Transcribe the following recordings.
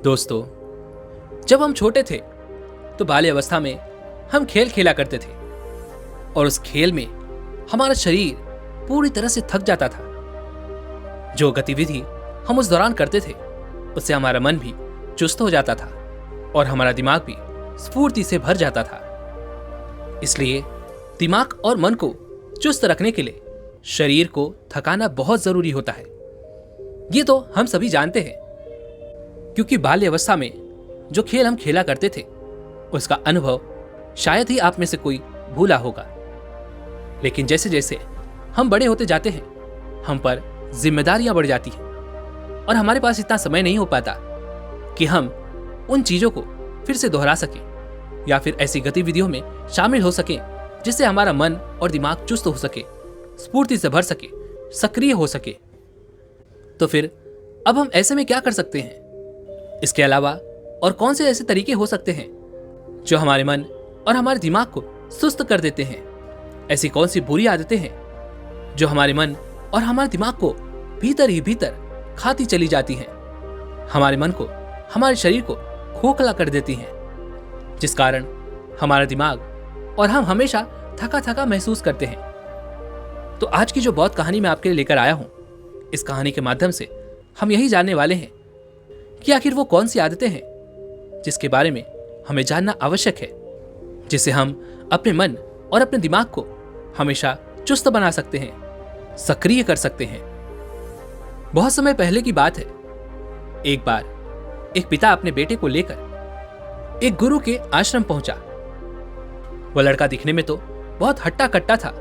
दोस्तों, जब हम छोटे थे तो बाल्य अवस्था में हम खेल खेला करते थे और उस खेल में हमारा शरीर पूरी तरह से थक जाता था। जो गतिविधि हम उस दौरान करते थे उससे हमारा मन भी चुस्त हो जाता था और हमारा दिमाग भी स्फूर्ति से भर जाता था। इसलिए दिमाग और मन को चुस्त रखने के लिए शरीर को थकाना बहुत जरूरी होता है। ये तो हम सभी जानते हैं, क्योंकि बाल्य अवस्था में जो खेल हम खेला करते थे उसका अनुभव शायद ही आप में से कोई भूला होगा। लेकिन जैसे जैसे हम बड़े होते जाते हैं हम पर जिम्मेदारियां बढ़ जाती हैं और हमारे पास इतना समय नहीं हो पाता कि हम उन चीजों को फिर से दोहरा सकें या फिर ऐसी गतिविधियों में शामिल हो सकें जिससे हमारा मन और दिमाग चुस्त हो सके, स्फूर्ति से भर सके, सक्रिय हो सके। तो फिर अब हम ऐसे में क्या कर सकते हैं? इसके अलावा और कौन से ऐसे तरीके हो सकते हैं जो हमारे मन और हमारे दिमाग को सुस्त कर देते हैं? ऐसी कौन सी बुरी आदतें हैं जो हमारे मन और हमारे दिमाग को भीतर ही भीतर खाती चली जाती हैं, हमारे मन को, हमारे शरीर को खोखला कर देती हैं, जिस कारण हमारा दिमाग और हम हमेशा थका थका महसूस करते हैं? तो आज की जो बहुत कहानी मैं आपके लिए लेकर आया हूं, इस कहानी के माध्यम से हम यही जानने वाले हैं कि आखिर वो कौन सी आदतें हैं जिसके बारे में हमें जानना आवश्यक है, जिससे हम अपने मन और अपने दिमाग को हमेशा चुस्त बना सकते हैं, सक्रिय कर सकते हैं। बहुत समय पहले की बात है। एक बार एक पिता अपने बेटे को लेकर एक गुरु के आश्रम पहुंचा। वह लड़का दिखने में तो बहुत हट्टा कट्टा था,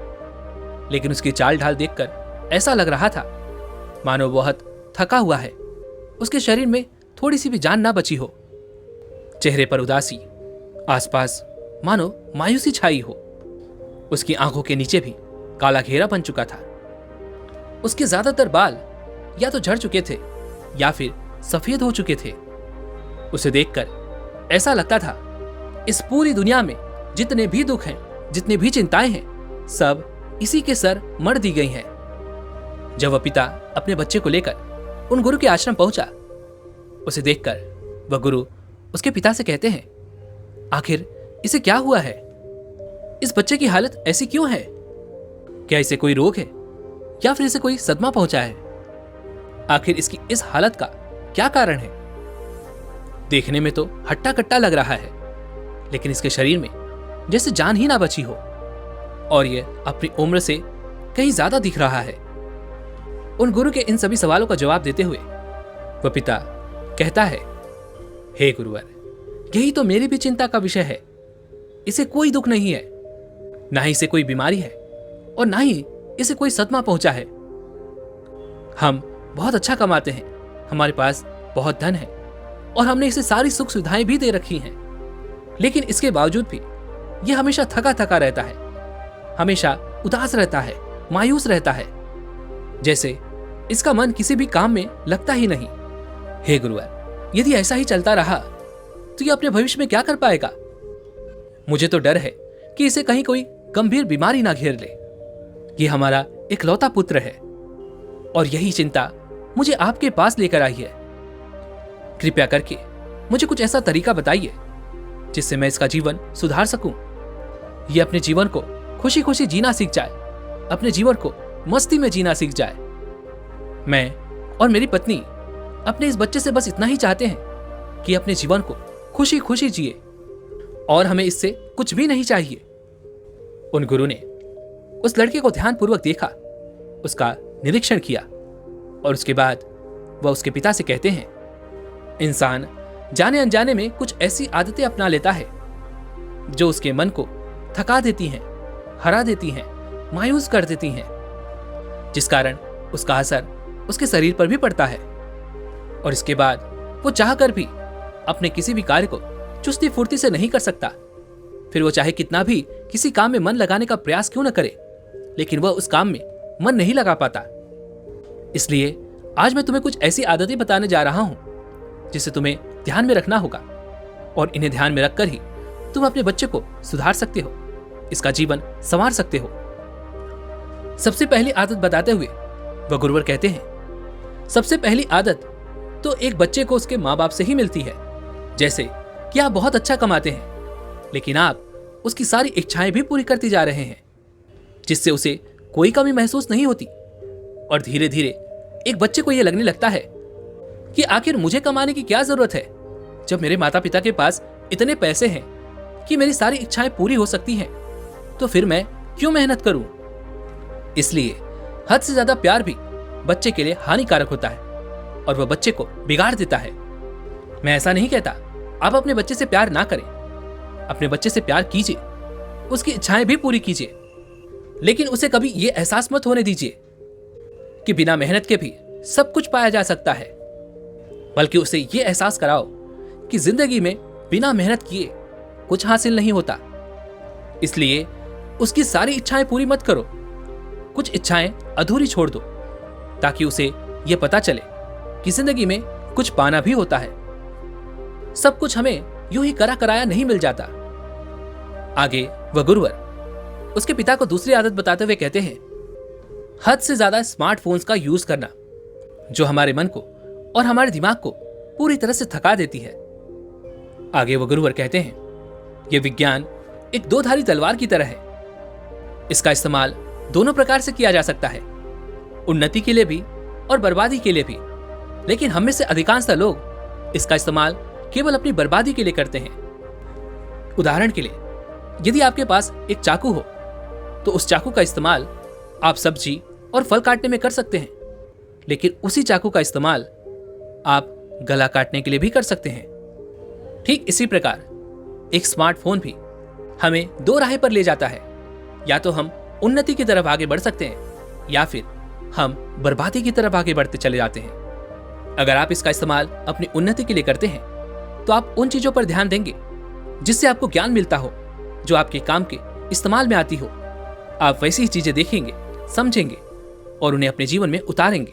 लेकिन उसकी चाल ढाल देखकर ऐसा लग रहा था मानो बहुत थका हुआ है, उसके शरीर में थोड़ी सी भी जान ना बची हो। चेहरे पर उदासी, आसपास मानो मायूसी छाई हो। उसकी आंखों के नीचे भी काला घेरा बन चुका था। उसके ज्यादातर बाल या तो झड़ चुके थे या फिर सफेद हो चुके थे। उसे देखकर ऐसा लगता था इस पूरी दुनिया में जितने भी दुख हैं, जितनी भी चिंताएं हैं, सब इसी के सर मढ़ दी गई हैं। जब वह पिता अपने बच्चे को लेकर उन गुरु के आश्रम पहुंचा, उसे देखकर वह गुरु उसके पिता से कहते हैं, आखिर इसे क्या हुआ है? इस बच्चे की हालत ऐसी क्यों है? क्या इसे कोई रोग है या फिर इसे कोई सदमा पहुंचा है? आखिर इसकी इस हालत का क्या कारण है? देखने में तो हट्टा कट्टा लग रहा है, लेकिन इसके शरीर में जैसे जान ही ना बची हो और ये अपनी उम्र से कहीं ज्यादा दिख रहा है। उन गुरु के इन सभी सवालों का जवाब देते हुए वह पिता कहता है, हे गुरुवर, यही तो मेरी भी चिंता का विषय है। इसे कोई दुख नहीं है, ना ही इसे कोई बीमारी है और ना ही इसे कोई सदमा पहुंचा है। हम बहुत अच्छा कमाते हैं, हमारे पास बहुत धन है और हमने इसे सारी सुख सुविधाएं भी दे रखी हैं, लेकिन इसके बावजूद भी यह हमेशा थका थका रहता है, हमेशा उदास रहता है, मायूस रहता है, जैसे इसका मन किसी भी काम में लगता ही नहीं। हे गुरुवर, यदि ऐसा ही चलता रहा तो ये अपने भविष्य में क्या कर पाएगा? मुझे तो डर है कि इसे कहीं कोई गंभीर बीमारी ना घेर ले। ये हमारा इकलौता पुत्र है और यही चिंता मुझे आपके पास लेकर आई है। कृपया करके मुझे कुछ ऐसा तरीका बताइए जिससे मैं इसका जीवन सुधार सकूं। ये अपने जीवन को खुशी खुशी जीना सीख जाए, अपने जीवन को मस्ती में जीना सीख जाए। मैं और मेरी पत्नी अपने इस बच्चे से बस इतना ही चाहते हैं कि अपने जीवन को खुशी खुशी जिए और हमें इससे कुछ भी नहीं चाहिए। उन गुरु ने उस लड़के को ध्यानपूर्वक देखा, उसका निरीक्षण किया और उसके बाद वह उसके पिता से कहते हैं, इंसान जाने अनजाने में कुछ ऐसी आदतें अपना लेता है जो उसके मन को थका देती हैं, हरा देती हैं, मायूस कर देती हैं, जिस कारण उसका असर उसके शरीर पर भी पड़ता है और इसके बाद वो चाहकर भी अपने किसी भी कार्य को चुस्ती फुर्ती से नहीं कर सकता। फिर वो चाहे कितना भी किसी काम में मन लगाने का प्रयास क्यों न करे, लेकिन वह उस काम में मन नहीं लगा पाता। इसलिए आज मैं तुम्हें कुछ ऐसी आदतें बताने जा रहा हूं जिसे तुम्हें ध्यान में रखना होगा और इन्हें ध्यान में रखकर ही तुम अपने बच्चे को सुधार सकते हो, इसका जीवन संवार सकते हो। सबसे पहली आदत बताते हुए वह गुरुवर कहते हैं, सबसे पहली आदत तो एक बच्चे को उसके माँ बाप से ही मिलती है। जैसे कि आप बहुत अच्छा कमाते हैं, लेकिन आप उसकी सारी इच्छाएं भी पूरी करती जा रहे हैं, जिससे उसे कोई कमी महसूस नहीं होती। और धीरे धीरे एक बच्चे को यह लगने लगता है कि आखिर मुझे कमाने की क्या जरूरत है, जब मेरे माता पिता के पास इतने पैसे हैं कि मेरी सारी इच्छाएं पूरी हो सकती हैं, तो फिर मैं क्यों मेहनत करूं। इसलिए हद से ज्यादा प्यार भी बच्चे के लिए हानिकारक होता है और वह बच्चे को बिगाड़ देता है। मैं ऐसा नहीं कहता आप अपने बच्चे से प्यार ना करें, अपने बच्चे से प्यार कीजिए, उसकी इच्छाएं भी पूरी कीजिए, लेकिन उसे कभी यह एहसास मत होने दीजिए कि बिना मेहनत के भी सब कुछ पाया जा सकता है, बल्कि उसे यह एहसास कराओ कि जिंदगी में बिना मेहनत किए कुछ हासिल नहीं होता। इसलिए उसकी सारी इच्छाएं पूरी मत करो, कुछ इच्छाएं अधूरी छोड़ दो, ताकि उसे यह पता चले कि जिंदगी में कुछ पाना भी होता है। सब कुछ हमें यूं ही करा कराया नहीं मिल जाता। आगे वह गुरुवर उसके पिता को दूसरी आदत बताते हुए कहते हैं, हद से ज्यादा स्मार्टफोन्स का यूज करना, जो हमारे मन को और हमारे दिमाग को पूरी तरह से थका देती है। आगे वह गुरुवर कहते हैं, यह विज्ञान एक दो धारी तलवार की तरह है। इसका इस्तेमाल दोनों प्रकार से किया जा सकता है, उन्नति के लिए भी और बर्बादी के लिए भी। लेकिन हम में से अधिकांश लोग इसका इस्तेमाल केवल अपनी बर्बादी के लिए करते हैं। उदाहरण के लिए, यदि आपके पास एक चाकू हो तो उस चाकू का इस्तेमाल आप सब्जी और फल काटने में कर सकते हैं, लेकिन उसी चाकू का इस्तेमाल आप गला काटने के लिए भी कर सकते हैं। ठीक इसी प्रकार एक स्मार्टफोन भी हमें दो राह पर ले जाता है। या तो हम उन्नति की तरफ आगे बढ़ सकते हैं, या फिर हम बर्बादी की तरफ आगे बढ़ते चले जाते हैं। अगर आप इसका इस्तेमाल अपनी उन्नति के लिए करते हैं तो आप उन चीजों पर ध्यान देंगे जिससे आपको ज्ञान मिलता हो, जो आपके काम के इस्तेमाल में आती हो। आप वैसी ही चीजें देखेंगे, समझेंगे और उन्हें अपने जीवन में उतारेंगे।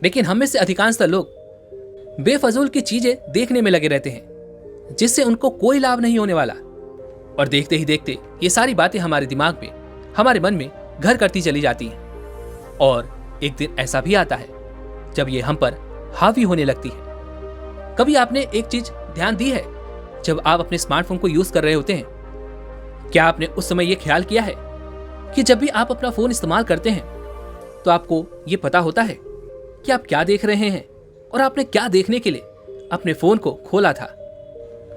लेकिन हम में से अधिकांश लोग बेफजूल की चीजें देखने में लगे रहते हैं, जिससे उनको कोई लाभ नहीं होने वाला। और देखते ही देखते ये सारी बातें हमारे दिमाग में, हमारे मन में घर करती चली जाती हैं। और एक दिन ऐसा भी आता है जब ये हम पर हावी होने लगती है। कभी आपने एक चीज ध्यान दी है, जब आप अपने स्मार्टफोन को यूज कर रहे होते हैं, क्या आपने उस समय यह ख्याल किया है कि जब भी आप अपना फोन इस्तेमाल करते हैं तो आपको यह पता होता है कि आप क्या देख रहे हैं और आपने क्या देखने के लिए अपने फोन को खोला था?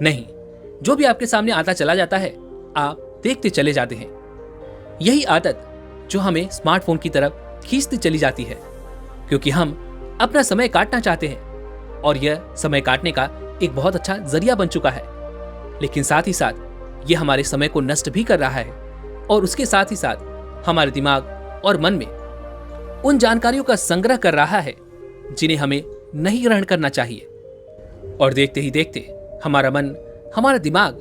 नहीं, जो भी आपके सामने आता चला जाता है आप देखते चले जाते हैं। यही आदत जो हमें स्मार्टफोन की तरफ खींचती चली जाती है, क्योंकि हम अपना समय काटना चाहते हैं और यह समय काटने का एक बहुत अच्छा जरिया बन चुका है। लेकिन साथ ही साथ यह हमारे समय को नष्ट भी कर रहा है और उसके साथ ही साथ हमारे दिमाग और मन में उन जानकारियों का संग्रह कर रहा है जिन्हें हमें नहीं ग्रहण करना चाहिए। और देखते ही देखते हमारा मन, हमारा दिमाग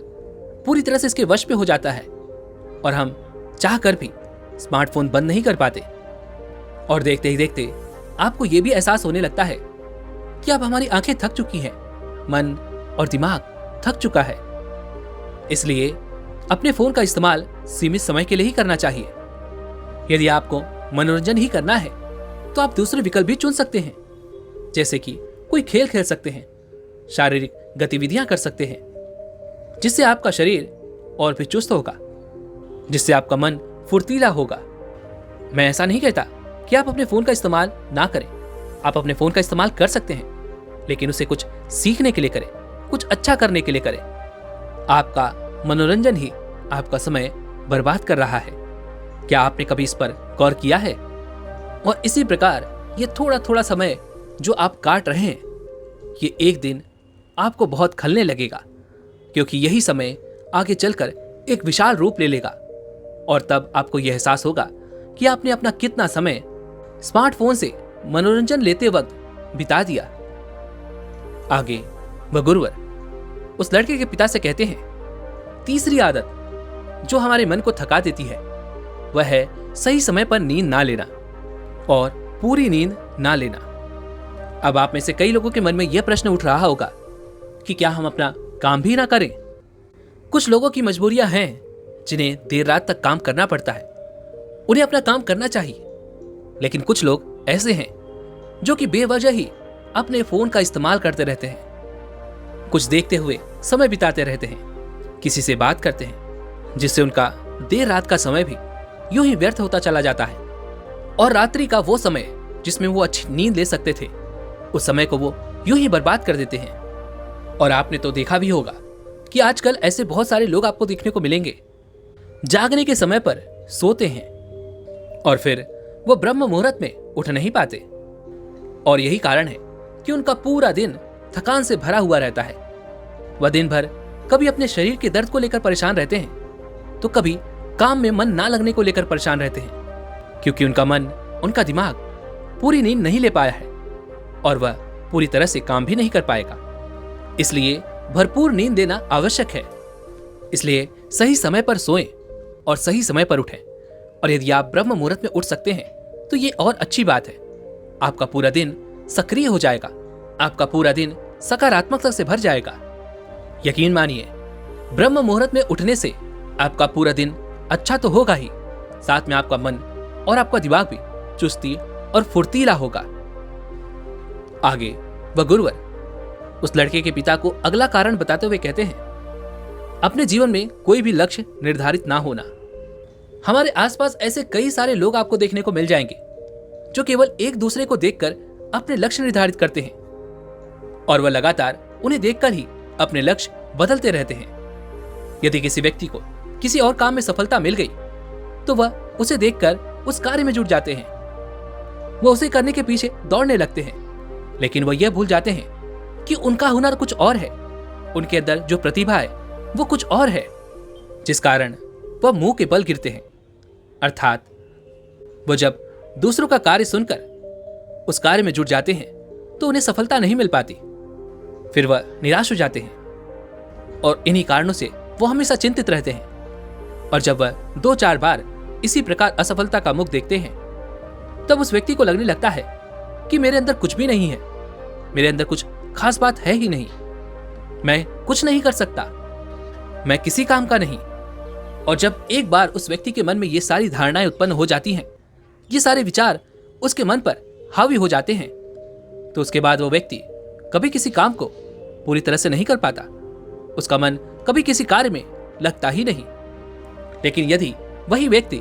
पूरी तरह से इसके वश में हो जाता है और हम चाहकर भी स्मार्टफोन बंद नहीं कर पाते। और देखते ही देखते आपको यह भी एहसास होने लगता है कि अब हमारी आंखें थक चुकी हैं, मन और दिमाग थक चुका है। इसलिए अपने फोन का इस्तेमाल सीमित समय के लिए ही करना चाहिए। यदि आपको मनोरंजन ही करना है तो आप दूसरे विकल्प भी चुन सकते हैं, जैसे कि कोई खेल खेल सकते हैं, शारीरिक गतिविधियां कर सकते हैं, जिससे आपका शरीर और भी चुस्त होगा, जिससे आपका मन फुर्तीला होगा। मैं ऐसा नहीं कहता कि आप अपने फोन का इस्तेमाल ना करें। आप अपने फोन का इस्तेमाल कर सकते हैं, लेकिन उसे कुछ सीखने के लिए करें, कुछ अच्छा करने के लिए करें। आपका मनोरंजन ही आपका समय बर्बाद कर रहा है। क्या आपने कभी इस पर गौर किया है? और इसी प्रकार ये थोड़ा थोड़ा समय जो आप काट रहे हैं, ये एक दिन आपको बहुत खलने लगेगा, क्योंकि यही समय आगे चलकर एक विशाल रूप ले लेगा। और तब आपको यह एहसास होगा कि आपने अपना कितना समय स्मार्टफोन से मनोरंजन लेते वक्त बिता दिया। आगे वह गुरुवर उस लड़के के पिता से कहते हैं, तीसरी आदत जो हमारे मन को थका देती है वह है सही समय पर नींद ना लेना और पूरी नींद ना लेना। अब आप में से कई लोगों के मन में यह प्रश्न उठ रहा होगा कि क्या हम अपना काम भी ना करें? कुछ लोगों की मजबूरियां हैं जिन्हें देर रात तक काम करना पड़ता है, उन्हें अपना काम करना चाहिए। लेकिन कुछ लोग ऐसे हैं जो कि बेवजह ही अपने फोन का इस्तेमाल करते रहते हैं, कुछ देखते हुए समय बिताते रहते हैं, किसी से बात करते हैं, जिससे उनका देर रात का समय भी यूं ही व्यर्थ होता चला जाता है। और रात्रि का वो समय जिसमें वो अच्छी नींद ले सकते थे, उस समय को वो यूं ही बर्बाद कर देते हैं। और आपने तो देखा भी होगा कि आजकल ऐसे बहुत सारे लोग आपको देखने को मिलेंगे, जागने के समय पर सोते हैं और फिर वो ब्रह्म मुहूर्त में उठ नहीं पाते। और यही कारण है कि उनका पूरा दिन थकान से भरा हुआ रहता है। वह दिन भर कभी अपने शरीर के दर्द को लेकर परेशान रहते हैं, तो कभी काम में मन ना लगने को लेकर परेशान रहते हैं, क्योंकि उनका मन, उनका दिमाग पूरी नींद नहीं ले पाया है और वह पूरी तरह से काम भी नहीं कर पाएगा। इसलिए भरपूर नींद देना आवश्यक है। इसलिए सही समय पर सोएं और सही समय पर उठें। और यदि आप ब्रह्म मुहूर्त में उठ सकते हैं तो ये और अच्छी बात है। आपका पूरा दिन सक्रिय हो जाएगा, आपका पूरा दिन सकारात्मकता से भर जाएगा। यकीन मानिए, ब्रह्म मुहूर्त में उठने से आपका पूरा दिन अच्छा तो होगा ही, साथ में आपका मन और आपका दिमाग भी चुस्ती और फुर्तीला होगा। आगे वह गुरुवर उस लड़के के पिता को अगला कारण बताते हुए कहते हैं, अपने जीवन में कोई भी लक्ष्य निर्धारित ना होना। हमारे आसपास ऐसे कई सारे लोग आपको देखने को मिल जाएंगे जो केवल एक दूसरे को देखकर अपने लक्ष्य निर्धारित करते हैं और वह लगातार उन्हें देखकर ही अपने लक्ष्य बदलते रहते हैं। यदि किसी व्यक्ति को किसी और काम में सफलता मिल गई तो वह उसे देखकर उस कार्य में जुट जाते हैं, वह उसे करने के पीछे दौड़ने लगते हैं। लेकिन वह यह भूल जाते हैं कि उनका हुनर कुछ और है, उनके अंदर जो प्रतिभा है वो कुछ और है, जिस कारण वह मुंह के बल गिरते हैं। अर्थात वो जब दूसरों का कार्य सुनकर उस कार्य में जुट जाते हैं तो उन्हें सफलता नहीं मिल पाती, फिर वह निराश हो जाते हैं और इन्हीं कारणों से वो हमेशा चिंतित रहते हैं। और जब वह 2-4 बार इसी प्रकार असफलता का मुख देखते हैं तब उस व्यक्ति को लगने लगता है कि मेरे अंदर कुछ भी नहीं है, मेरे अंदर कुछ खास बात है ही नहीं, मैं कुछ नहीं कर सकता, मैं किसी काम का नहीं। और जब एक बार उस व्यक्ति के मन में ये सारी धारणाएं उत्पन्न हो जाती हैं, ये सारे विचार उसके मन पर हावी हो जाते हैं, तो उसके बाद वो व्यक्ति कभी किसी काम को पूरी तरह से नहीं कर पाता, उसका मन कभी किसी कार्य में लगता ही नहीं। लेकिन यदि वही व्यक्ति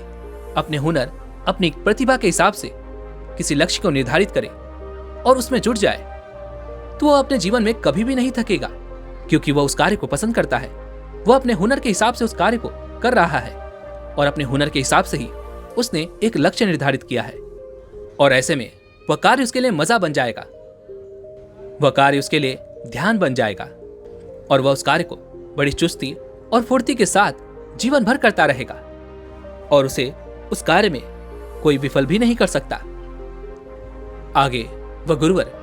अपने हुनर, अपनी प्रतिभा के हिसाब से किसी लक्ष्य को निर्धारित करे और उसमें जुट जाए तो वह अपने जीवन में कभी भी नहीं थकेगा, क्योंकि वह उस कार्य को पसंद करता है। वह अपने हुनर के हिसाब से उस कार्य को कर रहा है और अपने हुनर के हिसाब से ही उसने एक लक्ष्य निर्धारित किया है। और ऐसे में वह कार्य उसके लिए मजा बन जाएगा, वह कार्य उसके लिए ध्यान बन जाएगा और वह उस कार्य को बड़ी चुस्ती और फुर्ती के साथ जीवन भर करता रहेगा और उसे उस कार्य में कोई विफल भी नहीं कर सकता। आगे वह गुरुवर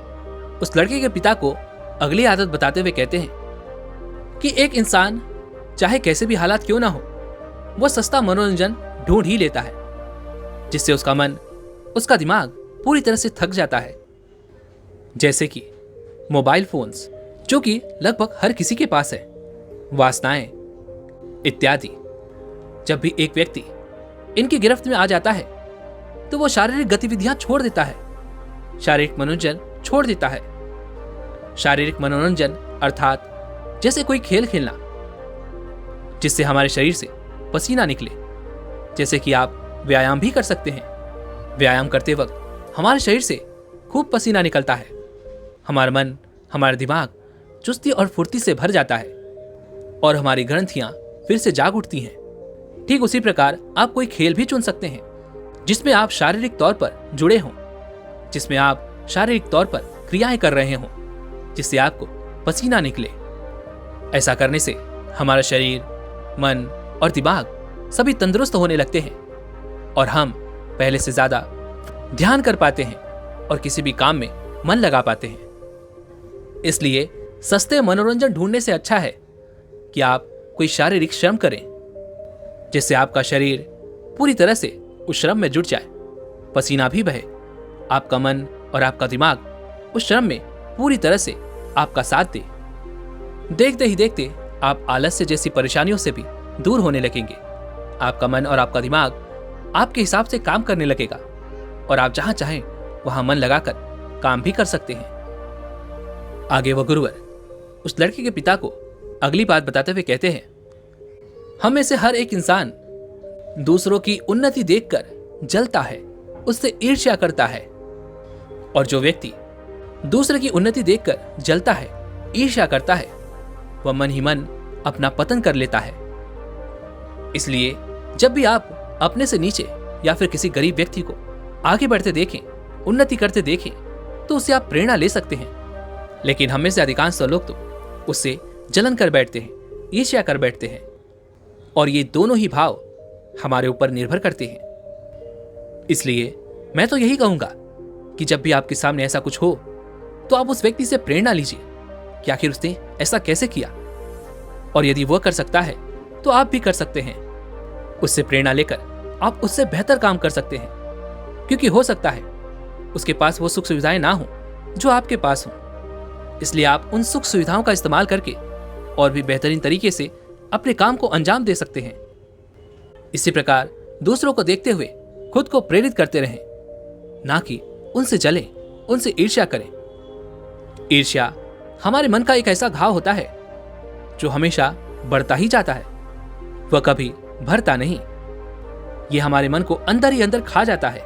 उस लड़के के पिता को अगली आदत बताते हुए कहते हैं कि एक इंसान चाहे कैसे भी हालात क्यों ना हो, वह सस्ता मनोरंजन ढूंढ ही लेता है, जिससे उसका मन, उसका दिमाग पूरी तरह से थक जाता है। जैसे कि मोबाइल फोन्स, जो कि लगभग हर किसी के पास है, वासनाएं इत्यादि। जब भी एक व्यक्ति इनकी गिरफ्त में आ जाता है तो वो शारीरिक गतिविधियां छोड़ देता है, शारीरिक मनोरंजन छोड़ देता है। शारीरिक मनोरंजन अर्थात जैसे कोई खेल खेलना जिससे हमारे शरीर से पसीना निकले, जैसे कि आप व्यायाम भी कर सकते हैं। व्यायाम करते वक्त हमारे शरीर से खूब पसीना निकलता है, हमारा मन, हमारा दिमाग चुस्ती और फुर्ती से भर जाता है और हमारी ग्रंथियां फिर से जाग उठती हैं। ठीक उसी प्रकार आप कोई खेल भी चुन सकते हैं जिसमें आप शारीरिक तौर पर जुड़े हों, जिसमें आप शारीरिक तौर पर क्रियाएं कर रहे हों, जिससे आपको पसीना निकले। ऐसा करने से हमारा शरीर, मन और दिमाग सभी तंदुरुस्त होने लगते हैं और हम पहले से ज्यादा ध्यान कर पाते हैं और किसी भी काम में मन लगा पाते हैं। इसलिए सस्ते मनोरंजन ढूंढने से अच्छा है कि आप कोई शारीरिक श्रम करें, जिससे आपका शरीर पूरी तरह से उस श्रम में जुट जाए, पसीना भी बहे, आपका मन और आपका दिमाग उस श्रम में पूरी तरह से आपका साथ दे। देखते ही देखते आप आलस्य जैसी परेशानियों से भी दूर होने लगेंगे। आपका मन और आपका दिमाग आपके हिसाब से काम करने लगेगा और आप जहां चाहें वहां मन लगाकर काम भी कर सकते हैं। आगे वह गुरुवर उस लड़के के पिता को अगली बात बताते हुए कहते हैं, हम में से हर एक इंसान दूसरों की उन्नति देखकर जलता है, उससे ईर्ष्या करता है। और जो व्यक्ति दूसरे की उन्नति देखकर जलता है, ईर्ष्या करता है, वह मन ही मन अपना पतन कर लेता है। इसलिए जब भी आप अपने से नीचे या फिर किसी गरीब व्यक्ति को आगे बढ़ते देखें, उन्नति करते देखें, तो उससे आप प्रेरणा ले सकते हैं। लेकिन हम में से अधिकांश लोग तो उससे जलन कर बैठते हैं, ईर्ष्या कर बैठते हैं। और ये दोनों ही भाव हमारे ऊपर निर्भर करते हैं। इसलिए मैं तो यही कहूंगा कि जब भी आपके सामने ऐसा कुछ हो तो आप उस व्यक्ति से प्रेरणा लीजिए कि आखिर उसने ऐसा कैसे किया, और यदि वह कर सकता है तो आप भी कर सकते हैं। उससे प्रेरणा लेकर आप उससे बेहतर काम कर सकते हैं, क्योंकि हो सकता है उसके पास वो सुख सुविधाएं ना हो जो आपके पास हो। इसलिए आप उन सुख सुविधाओं का इस्तेमाल करके और भी बेहतरीन तरीके से अपने काम को अंजाम दे सकते हैं। इसी प्रकार दूसरों को देखते हुए खुद को प्रेरित करते रहें, ना कि उनसे जलें, उनसे ईर्ष्या करें। ईर्ष्या हमारे मन का एक ऐसा घाव होता है जो हमेशा बढ़ता ही जाता है, वह कभी भरता नहीं। यह हमारे मन को अंदर ही अंदर खा जाता है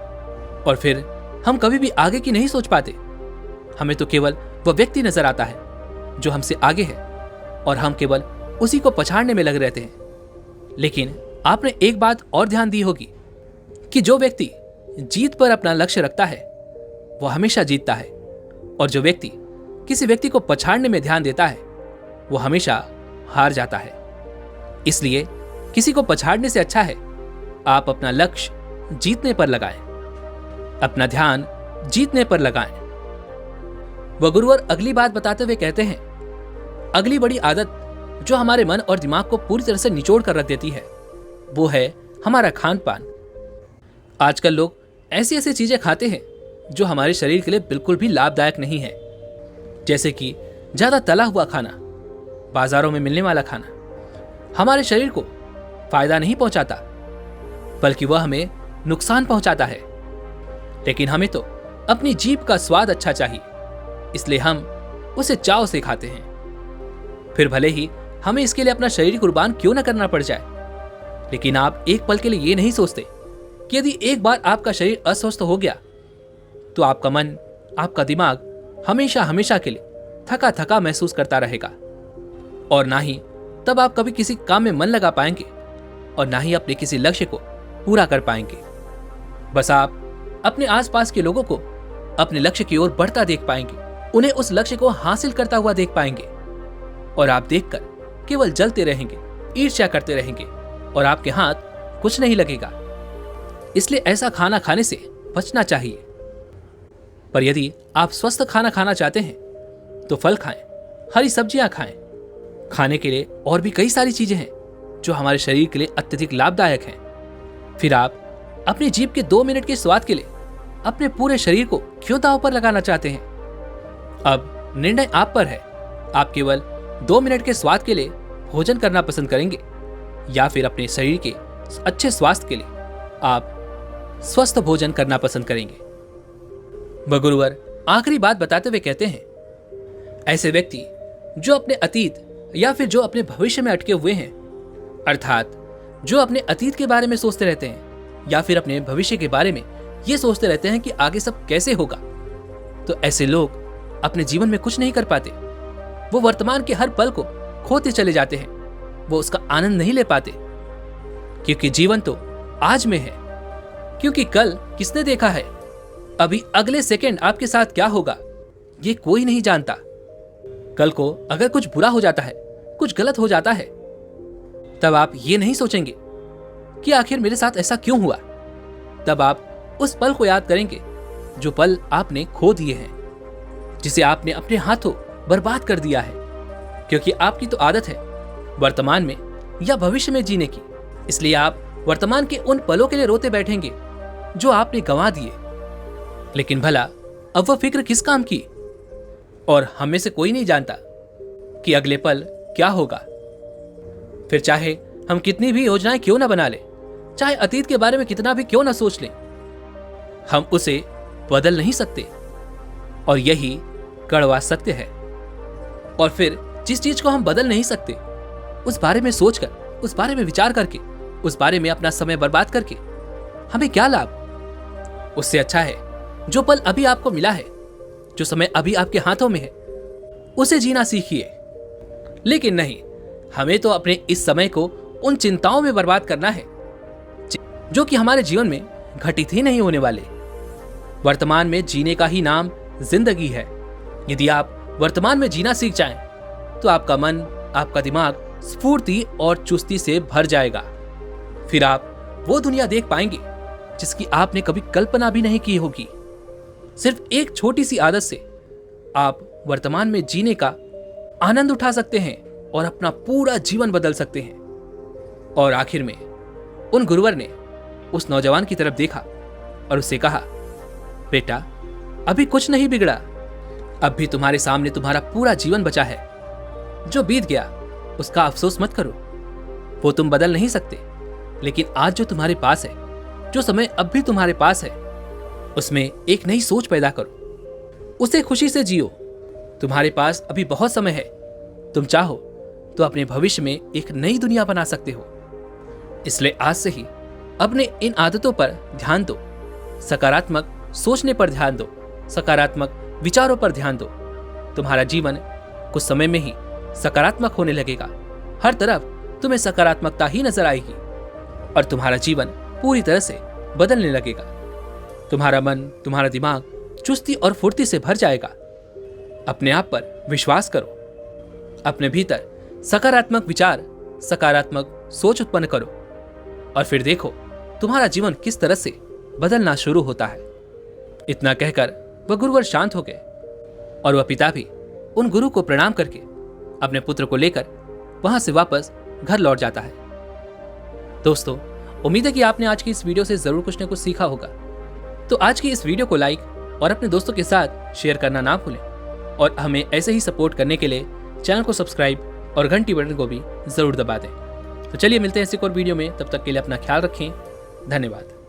और फिर हम कभी भी आगे की नहीं सोच पाते। हमें तो केवल वह व्यक्ति नजर आता है जो हमसे आगे है और हम केवल उसी को पछाड़ने में लगे रहते हैं। लेकिन आपने एक बात और ध्यान दी होगी कि जो व्यक्ति जीत पर अपना लक्ष्य रखता है वह हमेशा जीतता है, और जो व्यक्ति किसी व्यक्ति को पछाड़ने में ध्यान देता है वो हमेशा हार जाता है। इसलिए किसी को पछाड़ने से अच्छा है आप अपना लक्ष्य जीतने पर लगाएं, अपना ध्यान जीतने पर लगाएं। वह गुरुवर अगली बात बताते हुए कहते हैं, अगली बड़ी आदत जो हमारे मन और दिमाग को पूरी तरह से निचोड़ कर रख देती है वो है हमारा खान पान। आजकल लोग ऐसी ऐसी चीजें खाते हैं जो हमारे शरीर के लिए बिल्कुल भी लाभदायक नहीं है, जैसे कि ज्यादा तला हुआ खाना, बाजारों में मिलने वाला खाना हमारे शरीर को फायदा नहीं पहुंचाता बल्कि वह हमें नुकसान पहुंचाता है। लेकिन हमें तो अपनी जीभ का स्वाद अच्छा चाहिए, इसलिए हम उसे चाव से खाते हैं। फिर भले ही हमें इसके लिए अपना शरीर कुर्बान क्यों न करना पड़ जाए, लेकिन आप एक पल के लिए ये नहीं सोचते कि यदि एक बार आपका शरीर अस्वस्थ हो गया तो आपका मन, आपका दिमाग हमेशा हमेशा के लिए थका थका महसूस करता रहेगा, और ना ही तब आप कभी किसी काम में मन लगा पाएंगे और ना ही अपने किसी लक्ष्य को पूरा कर पाएंगे। बस आप अपने आसपास के लोगों को अपने लक्ष्य की ओर बढ़ता देख पाएंगे, उन्हें उस लक्ष्य को हासिल करता हुआ देख पाएंगे, और आप देखकर केवल जलते रहेंगे, ईर्ष्या करते रहेंगे और आपके हाथ कुछ नहीं लगेगा। इसलिए ऐसा खाना खाने से बचना चाहिए। पर यदि आप स्वस्थ खाना खाना चाहते हैं तो फल खाएं, हरी सब्जियां खाएं। खाने के लिए और भी कई सारी चीजें हैं जो हमारे शरीर के लिए अत्यधिक लाभदायक हैं। फिर आप अपनी जीभ के 2 मिनट के स्वाद के लिए अपने पूरे शरीर को क्यों दांव पर लगाना चाहते हैं? अब निर्णय आप पर है। आप केवल 2 मिनट के स्वाद के लिए भोजन करना पसंद करेंगे या फिर अपने शरीर के अच्छे स्वास्थ्य के लिए आप स्वस्थ भोजन करना पसंद करेंगे। वह गुरुवर आखिरी बात बताते हुए कहते हैं, ऐसे व्यक्ति जो अपने अतीत या फिर जो अपने भविष्य में अटके हुए हैं, अर्थात जो अपने अतीत के बारे में सोचते रहते हैं या फिर अपने भविष्य के बारे में ये सोचते रहते हैं कि आगे सब कैसे होगा, तो ऐसे लोग अपने जीवन में कुछ नहीं कर पाते। वो वर्तमान के हर पल को खोते चले जाते हैं, वो उसका आनंद नहीं ले पाते, क्योंकि जीवन तो आज में है। क्योंकि कल किसने देखा है? अभी अगले सेकंड आपके साथ क्या होगा ये कोई नहीं जानता। कल को अगर कुछ बुरा हो जाता है, कुछ गलत हो जाता है, तब आप ये नहीं सोचेंगे कि आखिर मेरे साथ ऐसा क्यों हुआ। तब आप उस पल को याद करेंगे जो पल आपने खो दिए हैं, जिसे आपने अपने हाथों बर्बाद कर दिया है। क्योंकि आपकी तो आदत है वर्तमान में या भविष्य में जीने की, इसलिए आप वर्तमान के उन पलों के लिए रोते बैठेंगे जो आपने गंवा दिए। लेकिन भला अब वह फिक्र किस काम की? और हम में से कोई नहीं जानता कि अगले पल क्या होगा। फिर चाहे हम कितनी भी योजनाएं क्यों ना बना लें, चाहे अतीत के बारे में कितना भी क्यों ना सोच लें, हम उसे बदल नहीं सकते। और यही कड़वा सत्य है। और फिर जिस चीज को हम बदल नहीं सकते, उस बारे में सोचकर, उस बारे में विचार करके, उस बारे में अपना समय बर्बाद करके हमें क्या लाभ? उससे अच्छा है जो पल अभी आपको मिला है, जो समय अभी आपके हाथों में है, उसे जीना सीखिए। लेकिन नहीं, हमें तो अपने इस समय को उन चिंताओं में बर्बाद करना है जो कि हमारे जीवन में घटित ही नहीं होने वाले। वर्तमान में जीने का ही नाम जिंदगी है। यदि आप वर्तमान में जीना सीख जाएं, तो आपका मन, आपका दिमाग स्फूर्ति और चुस्ती से भर जाएगा। फिर आप वो दुनिया देख पाएंगे जिसकी आपने कभी कल्पना भी नहीं की होगी। सिर्फ एक छोटी सी आदत से आप वर्तमान में जीने का आनंद उठा सकते हैं और अपना पूरा जीवन बदल सकते हैं। और आखिर में उन गुरुवर ने उस नौजवान की तरफ देखा और उससे कहा, बेटा, अभी कुछ नहीं बिगड़ा। अब भी तुम्हारे सामने तुम्हारा पूरा जीवन बचा है। जो बीत गया उसका अफसोस मत करो, वो तुम बदल नहीं सकते। लेकिन आज जो तुम्हारे पास है, जो समय अब भी तुम्हारे पास है, उसमें एक नई सोच पैदा करो, उसे खुशी से जियो। तुम्हारे पास अभी बहुत समय है। तुम चाहो तो अपने भविष्य में एक नई दुनिया बना सकते हो। इसलिए आज से ही अपने इन आदतों पर ध्यान दो, सकारात्मक सोचने पर ध्यान दो, सकारात्मक विचारों पर ध्यान दो। तुम्हारा जीवन कुछ समय में ही सकारात्मक होने लगेगा। हर तरफ तुम्हें सकारात्मकता ही नजर आएगी और तुम्हारा जीवन पूरी तरह से बदलने लगेगा। तुम्हारा मन, तुम्हारा दिमाग चुस्ती और फुर्ती से भर जाएगा। अपने आप पर विश्वास करो, अपने भीतर सकारात्मक विचार, सकारात्मक सोच उत्पन्न करो और फिर देखो तुम्हारा जीवन किस तरह से बदलना शुरू होता है। इतना कहकर वह गुरुवर शांत हो गए और वह पिता भी उन गुरु को प्रणाम करके अपने पुत्र को लेकर वहां से वापस घर लौट जाता है। दोस्तों, उम्मीद है कि आपने आज की इस वीडियो से जरूर कुछ न कुछ सीखा होगा। तो आज की इस वीडियो को लाइक और अपने दोस्तों के साथ शेयर करना ना भूलें और हमें ऐसे ही सपोर्ट करने के लिए चैनल को सब्सक्राइब और घंटी बटन को भी जरूर दबा दें। तो चलिए मिलते हैं इस एक और वीडियो में। तब तक के लिए अपना ख्याल रखें। धन्यवाद।